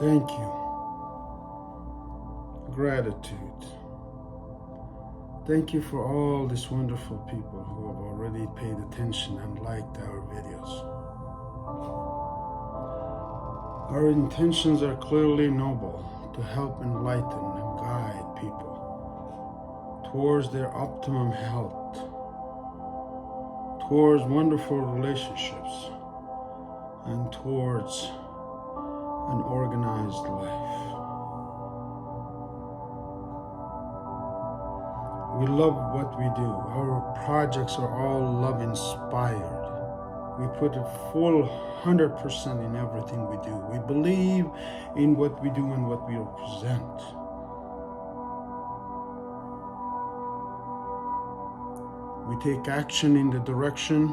Thank you. Gratitude. Thank you for all these wonderful people who have already paid attention and liked our videos. Our intentions are clearly noble, to help enlighten and guide people towards their optimum health, towards wonderful relationships, and towards an organized life. We love what we do. Our projects are all love-inspired. We put a full 100% in everything we do. We believe in what we do and what we represent. We take action in the direction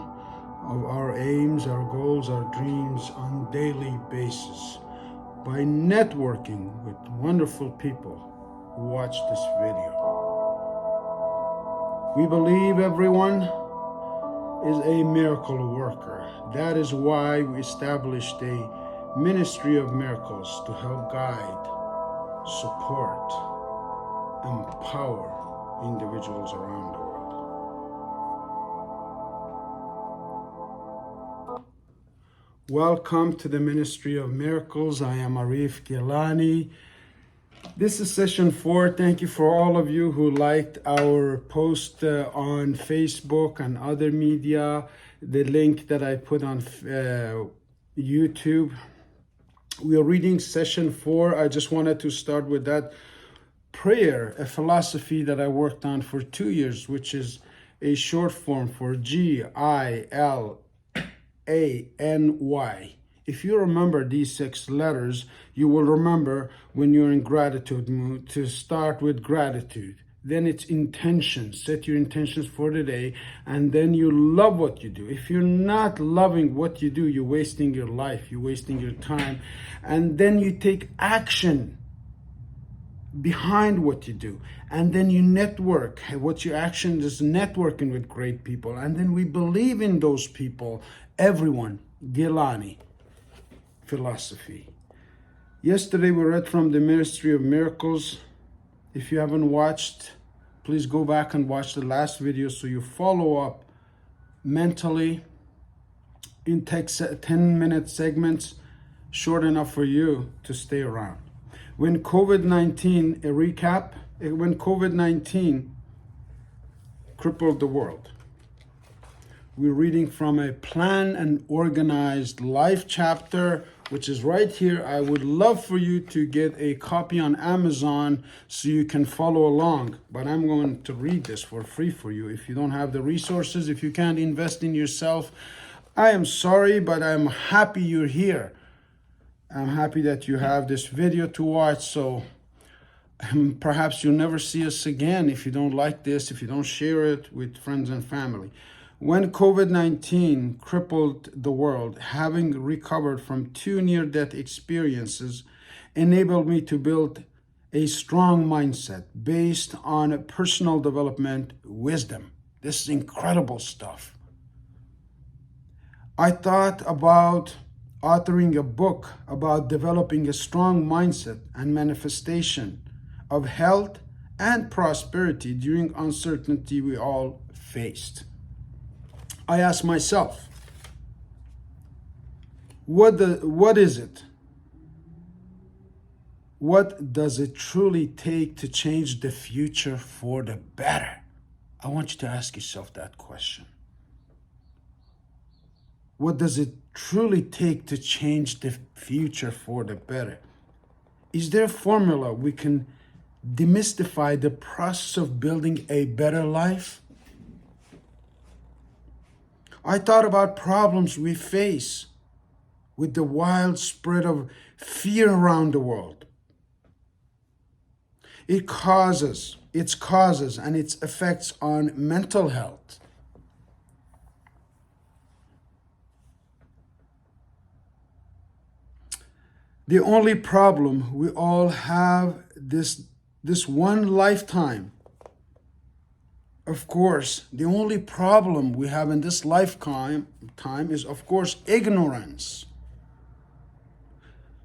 of our aims, our goals, our dreams on a daily basis by networking with wonderful people who watch this video. We believe everyone is a miracle worker. That is why we established a ministry of miracles to help guide, support, empower individuals around the world. Welcome to the Ministry of Miracles. I am Arif Gilani. This is session 4. Thank you for all of you who liked our post on Facebook and other media, the link that I put on YouTube. We are reading session 4. I just wanted to start with that prayer, a philosophy that I worked on for 2 years, which is a short form for GILANY. If you remember these 6 letters, you will remember when you're in gratitude mood to start with gratitude. Then it's intentions. Set your intentions for the day, and then you love what you do. If you're not loving what you do, you're wasting your life, you're wasting your time. And then you take action behind what you do. And then you network. What your action is networking with great people. And then we believe in those people, everyone, Gilani. Philosophy. Yesterday we read from the Ministry of Miracles. If you haven't watched, please go back and watch the last video so you follow up mentally in 10-minute segments, short enough for you to stay around. When COVID-19 crippled the world, we're reading from a Plan and Organized Life chapter, which is right here. I would love for you to get a copy on Amazon so you can follow along. But I'm going to read this for free for you. If you don't have the resources, if you can't invest in yourself, I am sorry, but I'm happy you're here. I'm happy that you have this video to watch. So perhaps you'll never see us again if you don't like this, if you don't share it with friends and family. When COVID-19 crippled the world, having recovered from 2 near-death experiences enabled me to build a strong mindset based on personal development wisdom. This is incredible stuff. I thought about authoring a book about developing a strong mindset and manifestation of health and prosperity during uncertainty we all faced. I asked myself, what is it? What does it truly take to change the future for the better? I want you to ask yourself that question. What does it truly take to change the future for the better? Is there a formula we can demystify the process of building a better life? I thought about problems we face with the wild spread of fear around the world. Its causes and its effects on mental health. The only problem we all have this one lifetime. Of course, the only problem we have in this lifetime is, of course, ignorance.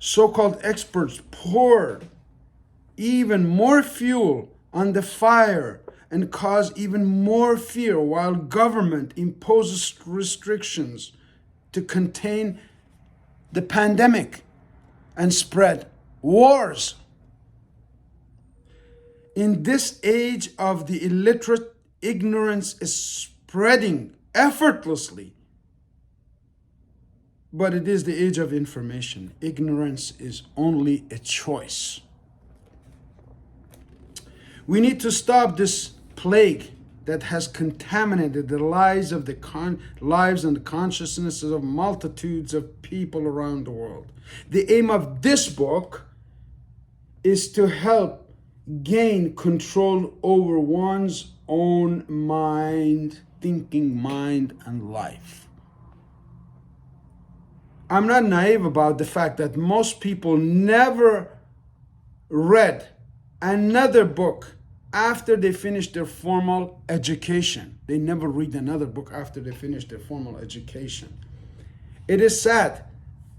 So-called experts pour even more fuel on the fire and cause even more fear, while government imposes restrictions to contain the pandemic and spread wars. In this age of the illiterate, ignorance is spreading effortlessly. But it is the age of information. Ignorance is only a choice. We need to stop this plague that has contaminated the lives and the consciousnesses of multitudes of people around the world. The aim of this book is to help gain control over one's own mind, thinking mind, and life. I'm not naive about the fact that most people never read another book after they finish their formal education. They never read another book after they finish their formal education. It is sad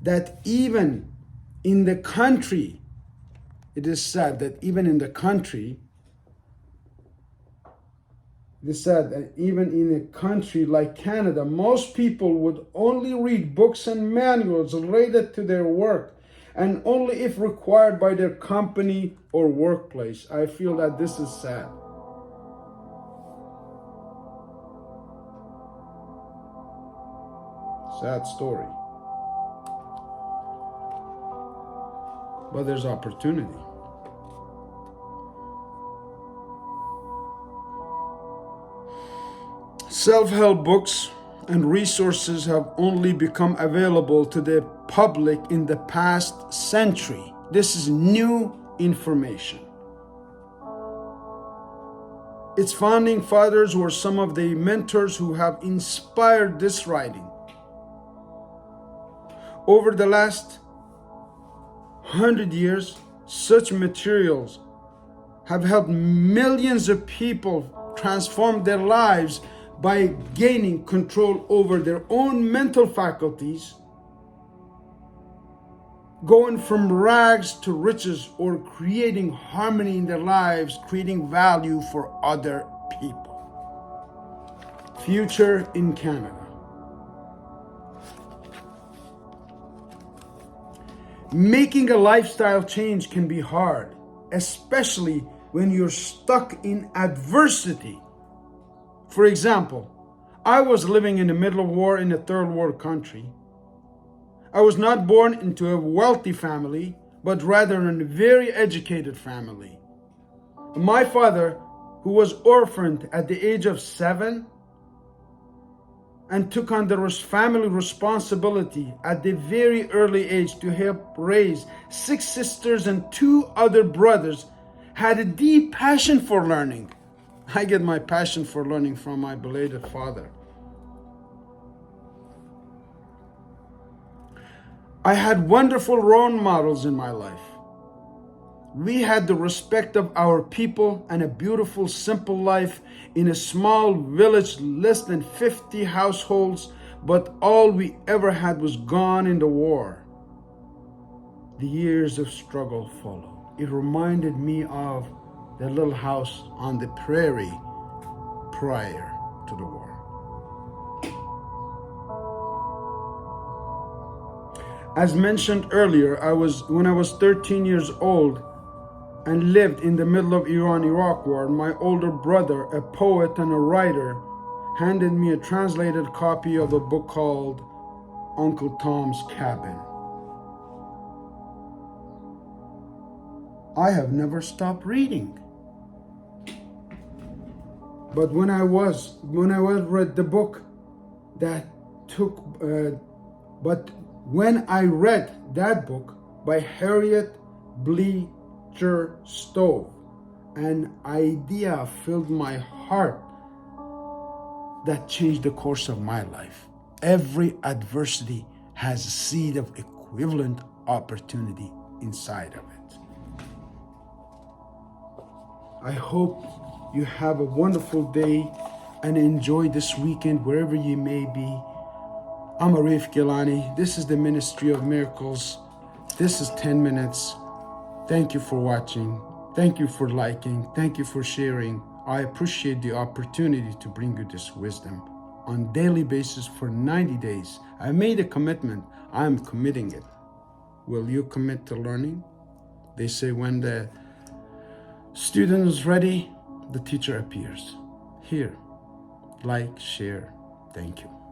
that even in the country, it is sad that even in a country like Canada, most people would only read books and manuals related to their work, and only if required by their company or workplace. I feel that this is sad. Sad story. But there's opportunity. Self-help books and resources have only become available to the public in the past century. This is new information. Its founding fathers were some of the mentors who have inspired this writing. Over the last 100 years, such materials have helped millions of people transform their lives by gaining control over their own mental faculties, going from rags to riches, or creating harmony in their lives, creating value for other people. Future in Canada. Making a lifestyle change can be hard, especially when you're stuck in adversity. For example, I was living in the middle of war in a third world country. I was not born into a wealthy family, but rather in a very educated family. My father, who was orphaned at the age of 7 and took on the family responsibility at the very early age to help raise 6 sisters and 2 other brothers, had a deep passion for learning. I get my passion for learning from my belated father. I had wonderful role models in my life. We had the respect of our people and a beautiful, simple life in a small village, less than 50 households, but all we ever had was gone in the war. The years of struggle followed. It reminded me of the little house on the prairie prior to the war. As mentioned earlier, when I was 13 years old and lived in the middle of Iran-Iraq war, my older brother, a poet and a writer, handed me a translated copy of a book called Uncle Tom's Cabin. I have never stopped reading. But when I read the book, when I read that book by Harriet Beecher Stowe, an idea filled my heart that changed the course of my life. Every adversity has a seed of equivalent opportunity inside of it. I hope you have a wonderful day and enjoy this weekend wherever you may be. I'm Arif Gilani. This is the Ministry of Miracles. This is 10 minutes. Thank you for watching. Thank you for liking. Thank you for sharing. I appreciate the opportunity to bring you this wisdom on daily basis for 90 days. I made a commitment. I'm committing it. Will you commit to learning? They say when the student is ready, the teacher appears. Here, like, share. Thank you.